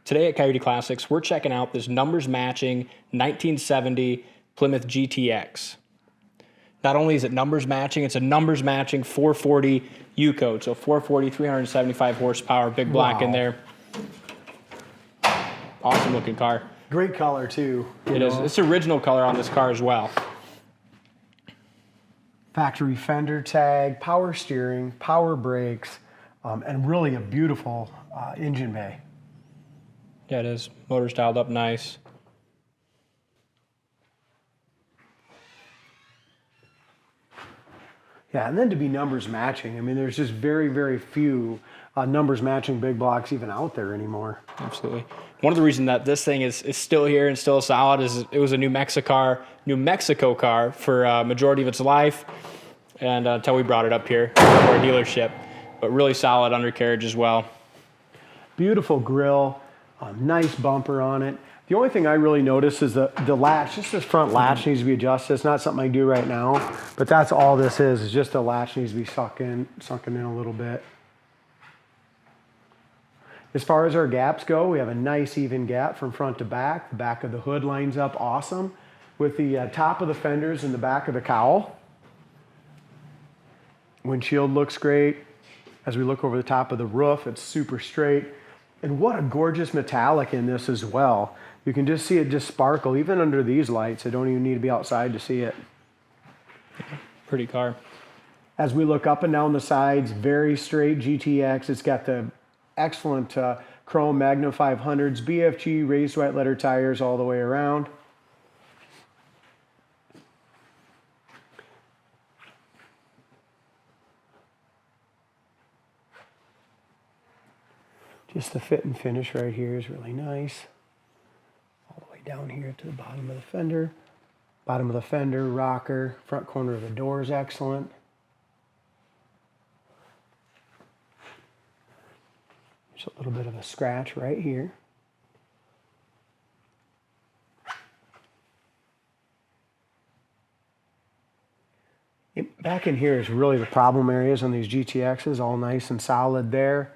Today at Coyote Classics, we're checking out this numbers matching 1970 Plymouth GTX. Not only is it numbers matching, it's a numbers matching 440 U code. So 440, 375 horsepower, big black in there. Awesome looking car. Great color too. It is. It's the original color on this car as well. Factory fender tag, power steering, power brakes, and really a beautiful engine bay. Yeah, it is. Motor's dialed up nice. Yeah, and then to be numbers matching, I mean, there's just very, very few numbers matching big blocks even out there anymore. Absolutely. One of the reasons that this thing is still here and still solid is it was a New Mexico car for a majority of its life, and until we brought it up here for our dealership. But really solid undercarriage as well. Beautiful grille, nice bumper on it. The only thing I really notice is the latch, just this front latch needs to be adjusted. It's not something I do right now, but that's all this is just the latch needs to be sunken in a little bit. As far as our gaps go, we have a nice even gap from front to back. The back of the hood lines up awesome with the top of the fenders and the back of the cowl. Windshield looks great. As we look over the top of the roof, it's super straight. And what a gorgeous metallic in this as well. You can just see it just sparkle, even under these lights. I don't even need to be outside to see it. Pretty car. As we look up and down the sides, very straight GTX. It's got the excellent chrome Magna 500s, BFG raised white letter tires all the way around. Just the fit and finish right here is really nice. All the way down here to the bottom of the fender. Bottom of the fender, rocker, front corner of the door is excellent. There's a little bit of a scratch right here. Back in here is really the problem areas on these GTXs, all nice and solid there.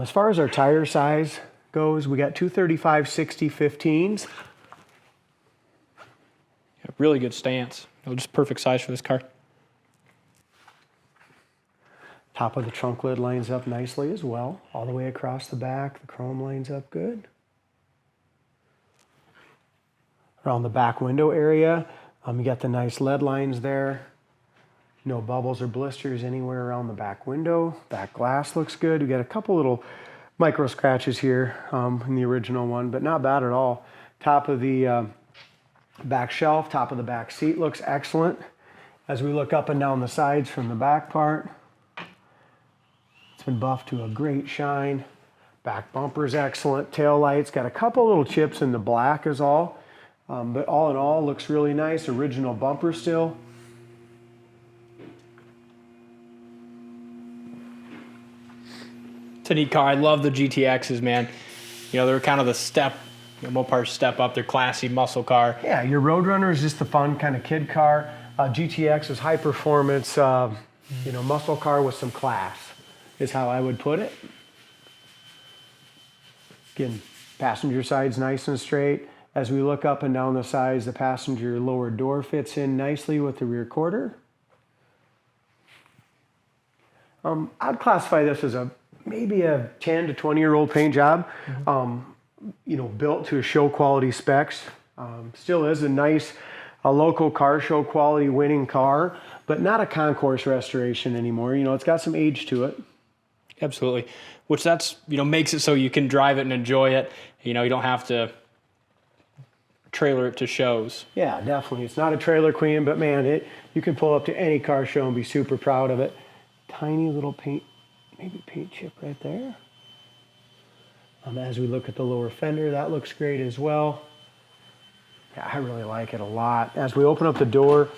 As far as our tire size goes, we got 235/60 15s. Yeah, really good stance. Just perfect size for this car. Top of the trunk lid lines up nicely as well. All the way across the back, the chrome lines up good. Around the back window area, you got the nice lead lines there. No bubbles or blisters anywhere around the back window. Back glass looks good. We got a couple little micro scratches here in the original one, but not bad at all. Top of the back shelf, top of the back seat looks excellent. As we look up and down the sides from the back part, it's been buffed to a great shine. Back bumper's excellent. Tail lights, got a couple little chips in the black is all. But all in all, looks really nice. Original bumper still. It's a neat car. I love the GTXs, man. You know, they're kind of the step, Mopar step up. They're classy muscle car. Yeah, your Roadrunner is just the fun kind of kid car. GTX is high performance, muscle car with some class, is how I would put it. Again, passenger side's nice and straight. As we look up and down the sides, the passenger lower door fits in nicely with the rear quarter. I'd classify this as maybe a 10 to 20-year-old paint job, built to show quality specs. Still is a nice local car show quality winning car, but not a concourse restoration anymore. It's got some age to it. Absolutely. Which makes it so you can drive it and enjoy it. You don't have to trailer it to shows. Yeah, definitely. It's not a trailer queen, but man, you can pull up to any car show and be super proud of it. Tiny little paint chip right there. As we look at the lower fender, that looks great as well. Yeah, I really like it a lot. As we open up the door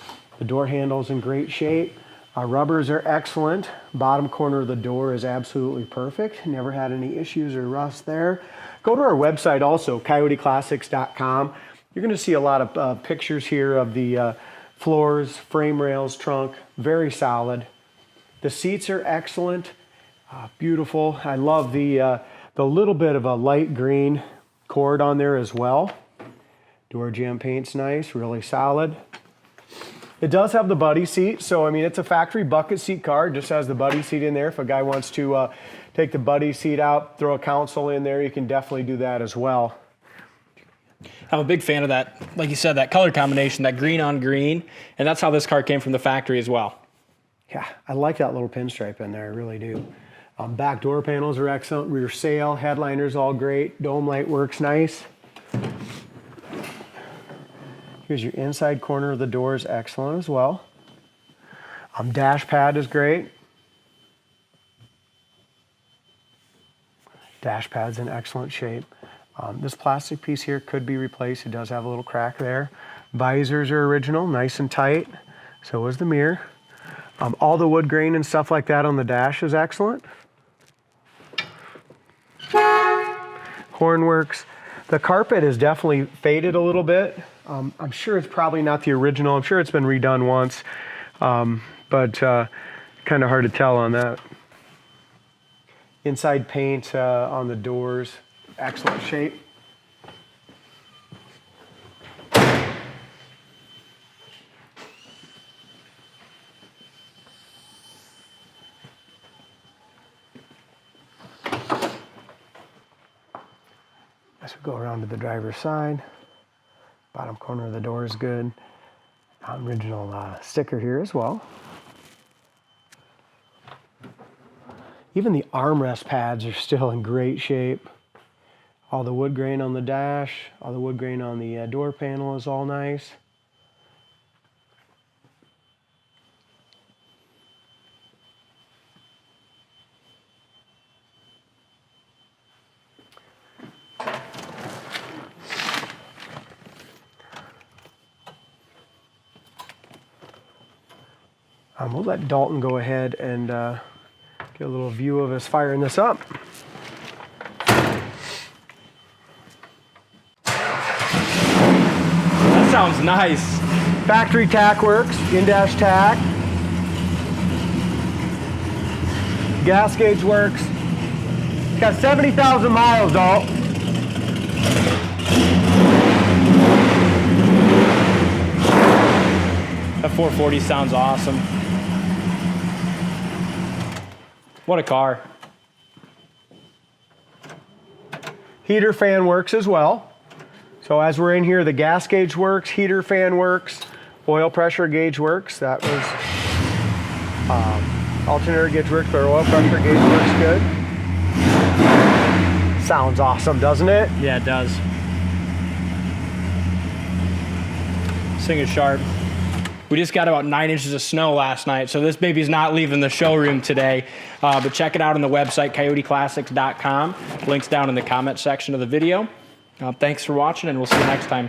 handle's in great shape. Our rubbers are excellent. Bottom corner of the door is absolutely perfect. Never had any issues or rust there. Go to our website also, coyoteclassics.com. You're going to see a lot of pictures here of the floors, frame rails, trunk, very solid. The seats are excellent. Beautiful. I love the The little bit of a light green cord on there as well. Door jamb paint's nice, really solid. It does have the buddy seat, so I mean it's a factory bucket seat car. It just has the buddy seat in there. If a guy wants to take the buddy seat out, throw a console in there, you can definitely do that as well. I'm a big fan of that, like you said, that color combination, that green on green, and that's how this car came from the factory as well. Yeah, I like that little pinstripe in there, I really do. Back door panels are excellent, rear sail, headliner's all great, dome light works nice. Here's your inside corner of the door is excellent as well. Dash pad is great. Dash pad's in excellent shape. This plastic piece here could be replaced. It does have a little crack there. Visors are original, nice and tight. So is the mirror. All the wood grain and stuff like that on the dash is excellent. Horn works. The carpet is definitely faded a little bit. I'm sure it's probably not the original. I'm sure it's been redone once, but kind of hard to tell on that. Inside paint on the doors, excellent shape. As we go around to the driver's side, bottom corner of the door is good. Original sticker here as well. Even the armrest pads are still in great shape. All the wood grain on the dash, all the wood grain on the door panel is all nice. We'll let Dalton go ahead and get a little view of us firing this up. That sounds nice. Factory tack works, in-dash tack. Gas gauge works. It's got 70,000 miles, Dalton. That 440 sounds awesome. What a car. Heater fan works as well. So as we're in here, the gas gauge works, heater fan works, oil pressure gauge works. That was alternator gauge works, but our oil pressure gauge works good. Sounds awesome, doesn't it? Yeah, it does. This thing is sharp. We just got about 9 inches of snow last night, so this baby's not leaving the showroom today. But check it out on the website, coyoteclassics.com. Links down in the comment section of the video. Thanks for watching, and we'll see you next time.